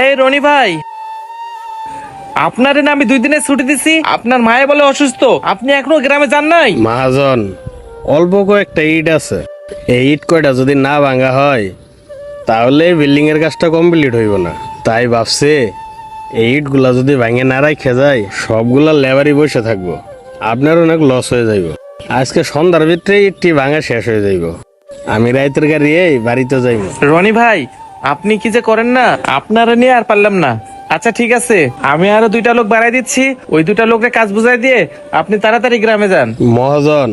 এই রনি ভাই, আপনারে না আমি 2 দিনের ছুটি দিছি, আপনার মায়ে বলে অসুস্থ, আপনি এখনো গ্রামে যান নাই? মহাজন, অল্প কয়েকটা ইট আছে, এই ইট কয়টা যদি না ভাঙা হয় তাহলে বিল্ডিং এর কাজটা কমপ্লিট হইব না। তাই ভাবছে এই ইটগুলা যদি ভাঙে না রাখা যায় সবগুলা লেবারই বসে থাকবো, আপনার অনেক লস হয়ে যাইব। আজকে সন্ধ্যার ভিতরে ইটটি ভাঙা শেষ হয়ে যাইব, আমি রাইতের গাড়ি এই বাড়িতে যাইব। রনি ভাই, আপনি কি যে করেন না, আপনারা নিয়ে আর পারলাম না। আচ্ছা ঠিক আছে, আমি আরো 2টা লোক বাড়াই দিচ্ছি, ওই 2টা লোককে কাজ বুঝাই দিয়ে আপনি তাড়াতাড়ি গ্রামে যান। মহাজন,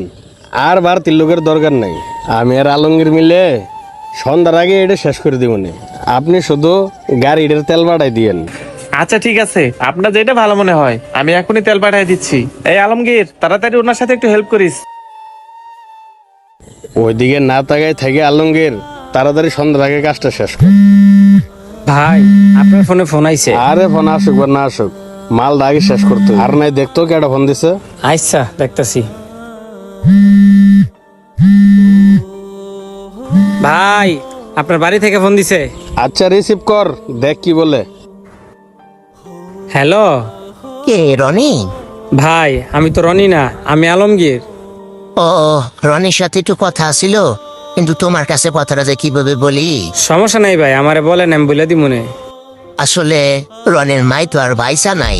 আর বাড়তির লোকের দরকার নাই, আমি আর আলমগীর মিলে সন্ধ্যার আগে এটা শেষ করে দিব না। আপনি শুধু গাড়িটার তেল বাড়াই দিয়েন। আচ্ছা ঠিক আছে, আপনার যেটা ভালো মনে হয়, আমি এখনই তেল পাঠাই দিচ্ছি। এই আলমগীর, তাড়াতাড়ি ওনার সাথে একটু হেল্প করিস। ওইদিকে না তাকায় থেকে আলমগীর তাড়াতাড়ি সন্ধ্যার আগে কাজটা শেষ কর। ভাই, আপনার ফোনে ফোন আইছে। আরে ফোন আসুক বা না আসুক, মাল আগে শেষ করতে হবে। আর নাই দেখতো কেডা ফোন দিছে। আচ্ছা, দেখতাছি। ভাই, আপনার বাড়ি থেকে ফোন দিছে। আচ্ছা রিসিভ কর, দেখ কি বলে। হ্যালো কে রনি? ভাই, আমি তো রনি না, আমি আলমগীর। ও, রনির সাথে একটু কথা ছিল, কিন্তু তোমার কাছে কথাটা যে কিভাবে বলি। সমস্যা নাই ভাই, আমারে বলেন, আমি বলে দিব মনে। আসলে রনির মাই তো আর ভাইসা নাই।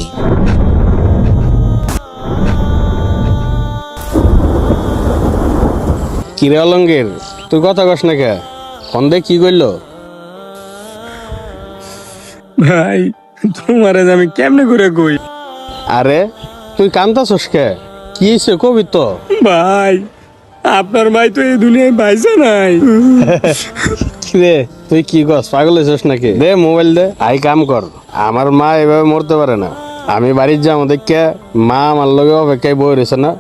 কিরে আলমগীর, তুই কথা কস না কে? ফোন দে কি কইলো? ভাই, তোমারে আমি কেমনে করে কই? আরে তুই কান্দাছস কে? কি হইছে কবি তো? ভাই, আপনার ভাই তো এই দুনিয়ায় পাইছে নাই। কিরে তুই কি কস, পাগল হইছস নাকি? দে মোবাইল দে, আই কাম কর। আমার মা এভাবে মরতে পারে না। আমি বাড়ির যাবো দেখে মা আমার লগে অপেক্ষায় বই রয়েছে না।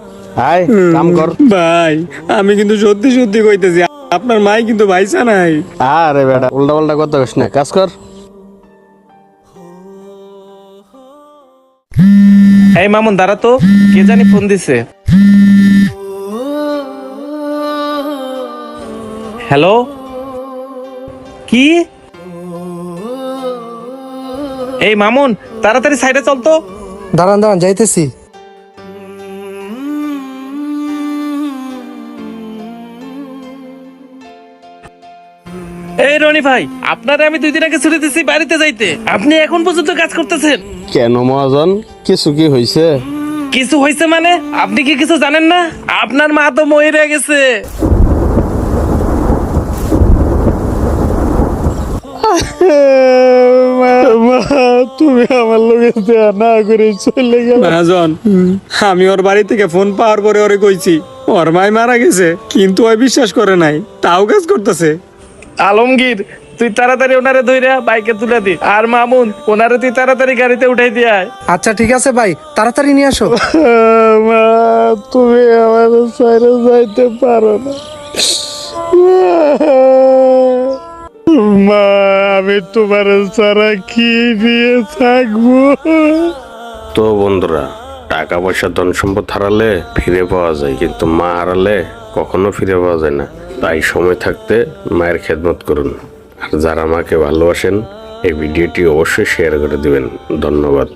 আয় কাম কর। ভাই, আমি কিন্তু সত্যি সত্যি কইতেছি, আপনার মাই কিন্তু পাইছে নাই। আরে বেটা, উল্টা পাল্টা কথা কস না, কাজ কর। এই মামুন দাঁড়া তো, কে জানি ফোন দিছে। হ্যালো, কি? এই মামুন, তাড়াতাড়ি সাইডে চল তো। দাঁড়ান দাঁড়ান, যাইতেছি। এই রনি ভাই, আপনারে আমি 2 দিন আগে ছুটি দিছি বাড়িতে যাইতে, আপনি এখন পর্যন্ত কাজ করতেছেন। কেন মহাজন, কিছু কি হয়েছে? কিছু হয়েছে মানে? আপনি কি কিছু জানেন না? আপনার মা তো মরে গেছে। তুমি আমার লোকে না করে চলে গেল। মহাজন, আমি ওর বাড়ি থেকে ফোন পাওয়ার পরে ওরে কইছি ওর মাই মারা গেছে, কিন্তু ওই বিশ্বাস করে নাই, তাও কাজ করতেছে। আলমগীর, তুই তাড়াতাড়ি ওনারে ধইরা বাইকে তুলে দি, আর মামুন ওনারে তুই তাড়াতাড়ি গাড়িতে উঠাই দিয়ে আয়। আচ্ছা ঠিক আছে ভাই, তাড়াতাড়ি নিয়ে আসো। মা, তুমি আমার সাইরে যাইতে পারো না। মা, আমি তোমার সারা কি দিয়ে থাকবো? তো বন্ধুরা, টাকা পয়সা ধন সম্পদ হারালে ফিরে পাওয়া যায়, কিন্তু মা হারালে কখনো ফিরে পাওয়া যায় না। তাই সময় থাকতে মায়ের খেদমত করুন। আর যারা মাকে ভালোবাসেন, এই ভিডিওটি অবশ্যই শেয়ার করে দিবেন। ধন্যবাদ।